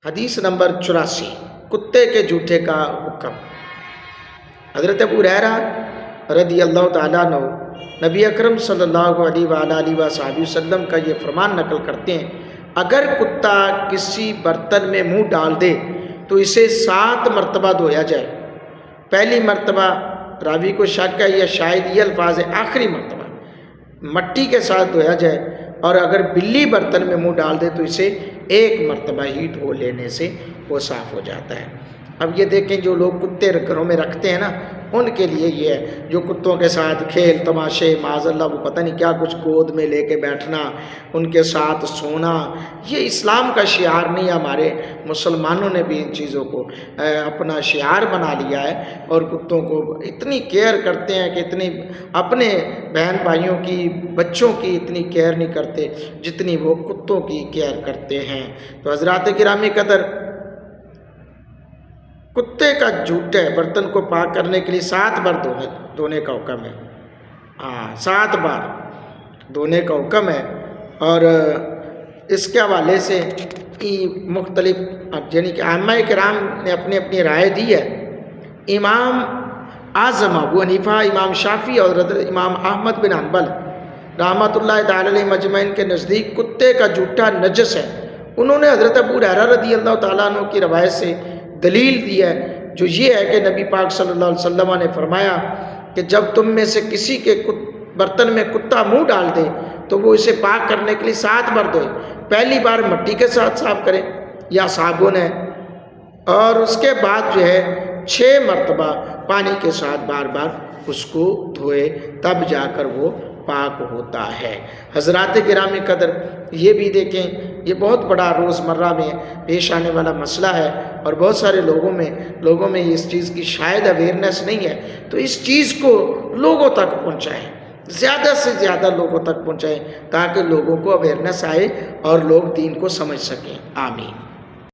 حدیث نمبر 84، کتے کے جوٹے کا حکم۔ حضرت ابو ہریرہ رضی اللہ تعالیٰ عنہ نبی اکرم صلی اللہ علیہ وآلہ وسلم کا یہ فرمان نقل کرتے ہیں، اگر کتا کسی برتن میں منہ ڈال دے تو اسے 7 مرتبہ دھویا جائے۔ پہلی مرتبہ راوی کو شک ہے یا شاید یہ الفاظ ہے آخری مرتبہ مٹی کے ساتھ دھویا جائے، اور اگر بلی برتن میں منہ ڈال دے تو اسے 1 مرتبہ ہی دھو لینے سے وہ صاف ہو جاتا ہے۔ اب یہ دیکھیں جو لوگ کتے گھروں میں رکھتے ہیں نا، ان کے لیے یہ ہے، جو کتوں کے ساتھ کھیل تماشے معاذ اللہ وہ پتہ نہیں کیا کچھ گود میں لے کے بیٹھنا، ان کے ساتھ سونا، یہ اسلام کا شعار نہیں ہے۔ ہمارے مسلمانوں نے بھی ان چیزوں کو اپنا شعار بنا لیا ہے، اور کتوں کو اتنی کیئر کرتے ہیں کہ اتنی اپنے بہن بھائیوں کی بچوں کی اتنی کیئر نہیں کرتے جتنی وہ کتوں کی کیئر کرتے ہیں۔ تو حضرات گرامی قدر، کتے کا جوٹے برتن کو پاک کرنے کے لیے 7 بار دھونے کا حکم ہے۔ 7 بار دھونے کا حکم ہے، اور اس کے حوالے سے مختلف یعنی کہ ائمہ کرام نے اپنی اپنی رائے دی ہے۔ امام اعظم ابو حنیفہ، امام شافعی اور امام احمد بن حنبل رحمۃ اللہ تعالی علیہ مجمعین کے نزدیک کتے کا جوٹا نجس ہے۔ انہوں نے حضرت ابو ہریرہ رضی اللہ تعالیٰ عنہ کی روایت سے دلیل دی ہے، جو یہ ہے کہ نبی پاک صلی اللہ علیہ وسلم نے فرمایا کہ جب تم میں سے کسی کے برتن میں کتا منہ ڈال دے تو وہ اسے پاک کرنے کے لیے 7 بار دھوئے۔ پہلی بار مٹی کے ساتھ صاف کرے یا صابن ہے، اور اس کے بعد جو ہے 6 مرتبہ پانی کے ساتھ بار بار اس کو دھوئے، تب جا کر وہ پاک ہوتا ہے۔ حضرات گرامی قدر، یہ بھی دیکھیں، یہ بہت بڑا روزمرہ میں پیش آنے والا مسئلہ ہے، اور بہت سارے لوگوں میں اس چیز کی شاید اویئرنیس نہیں ہے۔ تو اس چیز کو لوگوں تک پہنچائیں، زیادہ سے زیادہ لوگوں تک پہنچائیں، تاکہ لوگوں کو اویئرنیس آئے اور لوگ دین کو سمجھ سکیں۔ آمین۔